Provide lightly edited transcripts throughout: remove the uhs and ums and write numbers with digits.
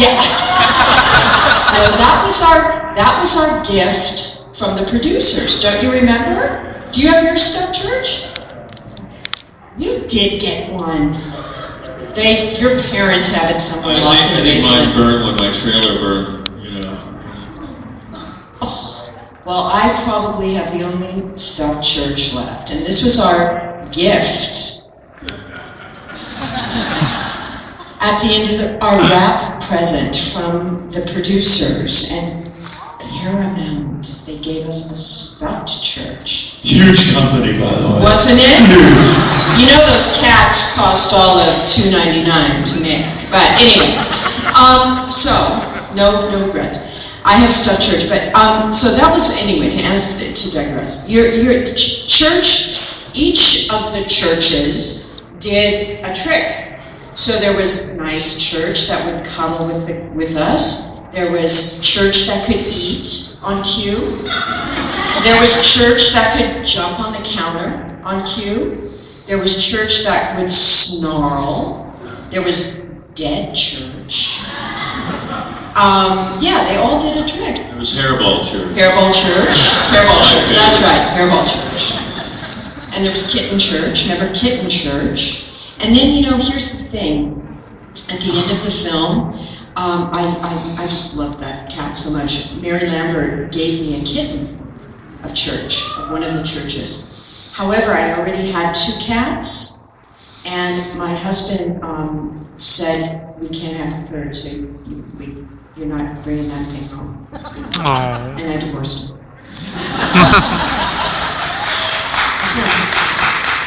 Yeah. No, that was our gift from the producers. Don't you remember? Do you have your stuffed church? You did get one. Your parents have it somewhere locked in the basement. I think mine burnt when my trailer burned, you know. Oh, well, I probably have the only stuffed church left, and this was our gift. At the end of our wrap present from the producers, and Paramount, they gave us a stuffed church. Huge company, by the way. Wasn't it? Huge. You know those cats cost all of $2.99 to make. But anyway, so no regrets. I have stuffed church, but so that was anyway. And to digress, your church, each of the churches did a trick. So there was nice church that would cuddle with us. There was church that could eat on cue. There was church that could jump on the counter on cue. There was church that would snarl. There was dead church. Yeah, they all did a trick. There was hairball church. Hairball church. Hairball church. That's right, hairball church. And there was kitten church. Remember kitten church? And then, you know, here's the thing. At the end of the film, I just loved that cat so much. Mary Lambert gave me a kitten of church, of one of the churches. However, I already had 2 cats, and my husband said, we can't have a third, so you're not bringing that thing home. Aww. And I divorced him.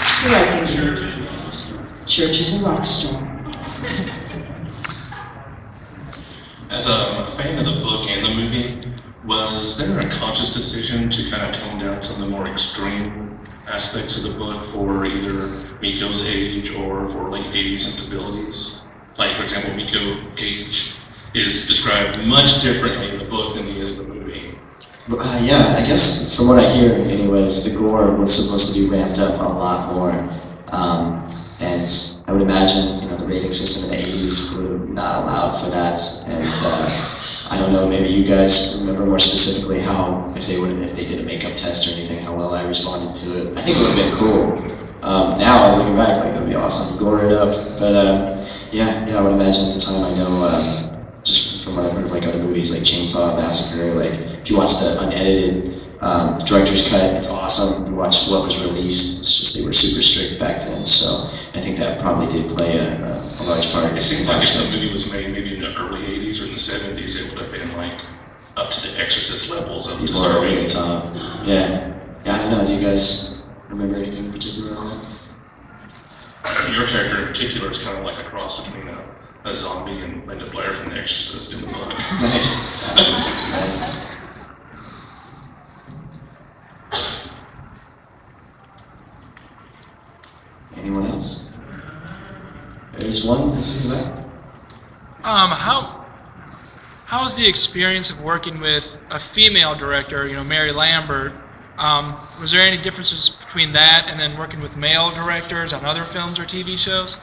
It's the right thing to do. Church is a rock star. As a fan of the book and the movie, was there a conscious decision to kind of tone down some of the more extreme aspects of the book for either Miko's age or for like 80s sensibilities? Like, for example, Miko Gage is described much differently in the book than he is in the movie. Yeah, I guess from what I hear anyways, the gore was supposed to be ramped up a lot more. And I would imagine, you know, the rating system in the 80s would have not allowed for that. And I don't know, maybe you guys remember more specifically how, if they did a makeup test or anything, how well I responded to it. I think it would have been cool. Now, looking back, like, that'd be awesome, gore it up. But yeah, I would imagine at the time, I know, just from what I've heard of like other movies like Chainsaw Massacre, like if you watch the unedited director's cut, it's awesome. You watch what was released, it's just they were super strict back then. So I think that probably did play a large part. It seems like if the movie was made maybe in the early 80s or in the 70s, it would have been like up to the Exorcist levels of disturbing. Yeah, I don't know. Do you guys remember anything in particular on that? Your character in particular is kind of like a cross between a zombie and Linda Blair from The Exorcist in the book. Nice. Anyone else? There's one. Let's see that. How was the experience of working with a female director, you know, Mary Lambert? Was there any differences between that and then working with male directors on other films or TV shows?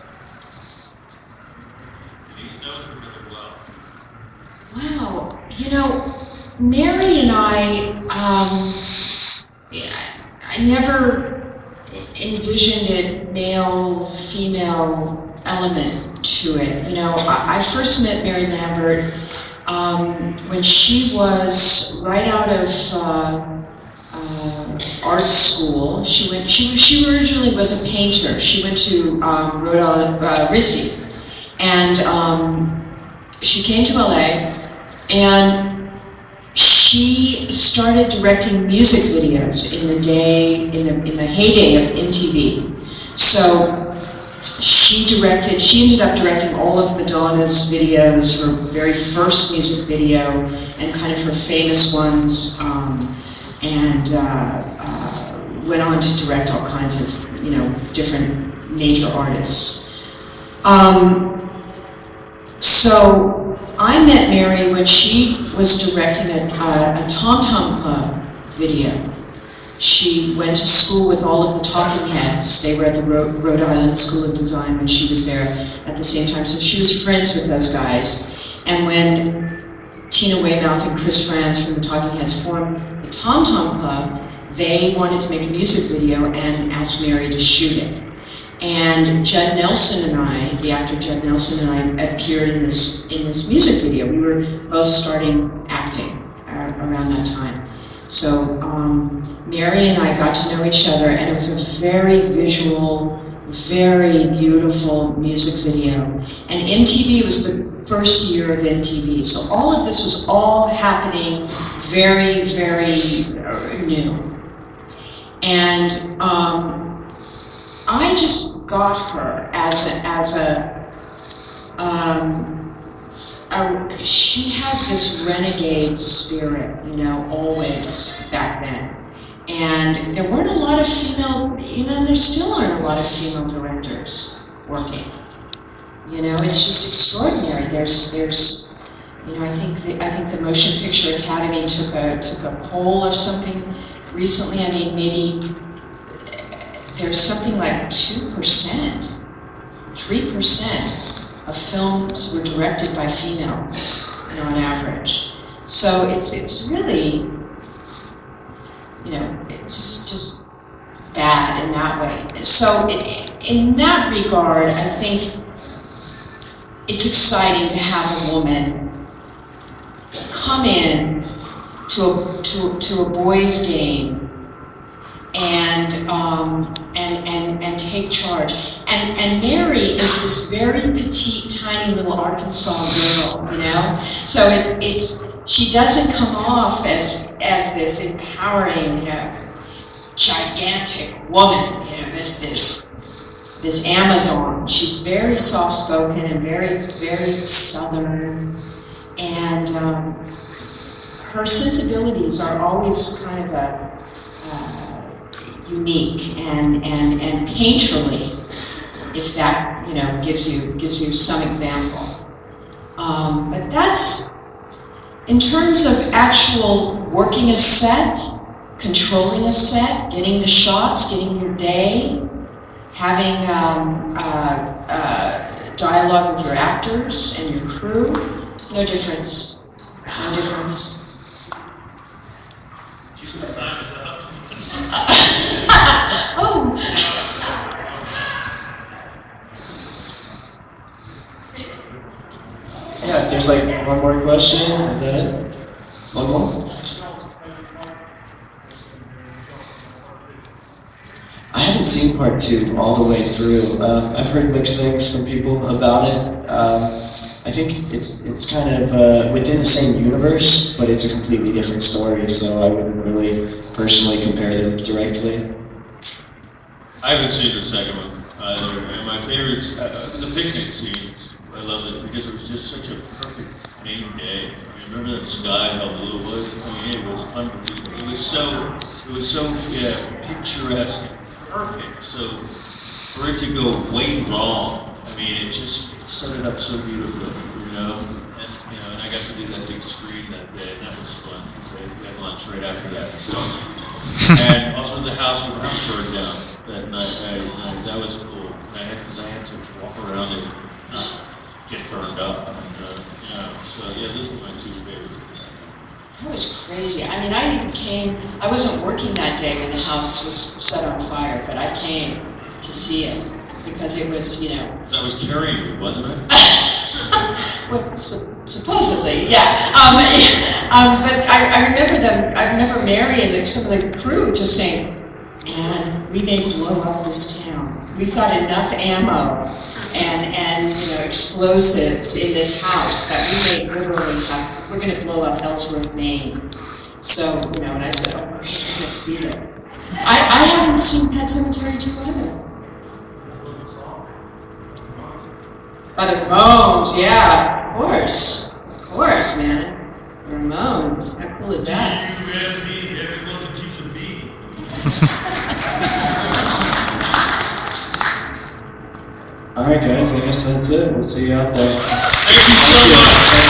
Wow, you know, Mary and I never envisioned a male-female element to it. You know, I first met Mary Lambert when she was right out of art school. She originally was a painter. She went to Rhode Island, RISD, and she came to LA, and she started directing music videos in the heyday of MTV. So she ended up directing all of Madonna's videos, her very first music video, and kind of her famous ones, and went on to direct all kinds of, you know, different major artists. So I met Mary when she was directing a Tom Tom Club video. She went to school with all of the Talking Heads. They were at the Rhode Island School of Design when she was there at the same time. So she was friends with those guys. And when Tina Weymouth and Chris Franz from the Talking Heads formed the Tom Tom Club, they wanted to make a music video and asked Mary to shoot it. And Judd Nelson and I, the actor Judd Nelson and I, appeared in this music video. We were both starting acting around that time. So Mary and I got to know each other, and it was a very visual, very beautiful music video. And MTV was the first year of MTV, so all of this was all happening very, very new. And I just got her she had this renegade spirit, you know, always back then. And there weren't a lot of female, you know, and there still aren't a lot of female directors working. You know, it's just extraordinary. There's, you know, I think the Motion Picture Academy took a poll or something recently. I mean, maybe there's something like 2%, 3% of films were directed by females, you know, on average. So it's really, you know, just bad in that way. So in that regard, I think it's exciting to have a woman come in to a boys' game and take charge. And Mary is this very petite, tiny little Arkansas girl, you know. So she doesn't come off as this empowering, you know, gigantic woman, you know, this Amazon. She's very soft-spoken and very, very southern, and her sensibilities are always kind of unique and painterly, if that, you know, gives you some example. But that's in terms of actual working a set, controlling a set, getting the shots, getting your day, having dialogue with your actors and your crew. No difference. No difference. Oh. Yeah, if there's like one more question, is that it? One more? I haven't seen part 2 all the way through. I've heard mixed things from people about it. I think it's kind of within the same universe, but it's a completely different story, so I wouldn't really personally compare them directly. I haven't seen the second one either, and my favorites, the picnic scenes. I love it because it was just such a perfect main day. I mean, remember that sky, how blue it was? I mean, it was unbelievable. It was so picturesque and perfect. So for it to go way wrong, I mean, it set it up so beautifully, you know. And I got to do that big screen that day, and that was fun because I had lunch right after that. So, and also the house burned down that night. That was cool. Because I had to walk around and not get burned up. And, so yeah, those are my 2 favorites. That was crazy. I mean, I wasn't working that day when the house was set on fire, but I came to see it because it was, you know. That was carrying you, wasn't it? Well, supposedly, yeah. But I remember Mary and some of the crew just saying, "Man, we may blow up this town. We've got enough ammo and you know, explosives in this house that we may literally we're going to blow up Ellsworth, Maine." So, you know, and I said, "Oh, great, I'm going to see this." I haven't seen Pet Sematary 2 either. By the Ramones, yeah, of course, man. The Ramones, how cool is that? Alright guys, I guess that's it. We'll see you out there. Thank you so much.